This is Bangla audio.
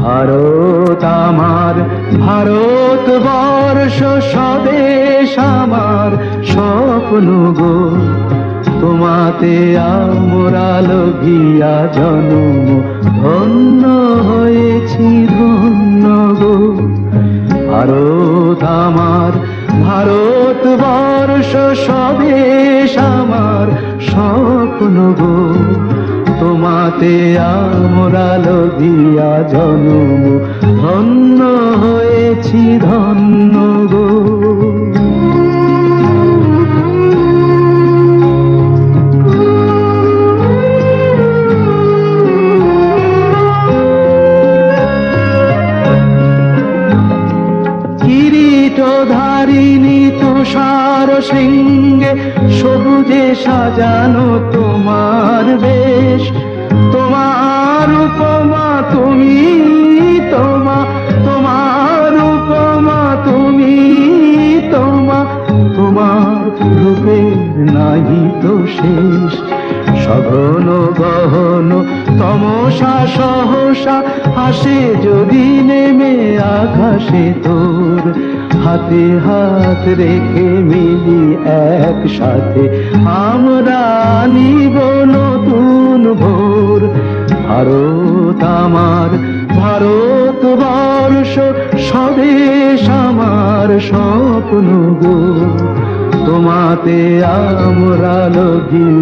ভারত আমার, ভারতবর্ষ স্বদেশ আমার স্বপ্ন গো। তোমাতে আমরা লগিয়া জন্ম, ধন্য হয়েছি ধন্য গো। ভারত আমার, ভারতবর্ষ স্বদেশ আমার স্বপ্ন গো। তোমাতে আমরা লগিয়া জন্ম, ধন্য হয়েছি ধন্য গো। কিরীটধারিণী তুষার শৃঙ্গে সবুজে সাজানো তোমার বেশ, তোমার উপমা তুমি, তোমার উপমা তুমি, তোমার রূপের নাহি তো শেষ। সঘন গহন তমসা সহসা হাসে যদি নেমে আকাশে তোর, হাতে হাত রেখে মিলি একসাথে আমরা নিব নতুন ভোর। ভারত আমার, ভারতবর্ষ স্বদেশ আমার স্বপ্ন গো। তোমাতে আমরা লগি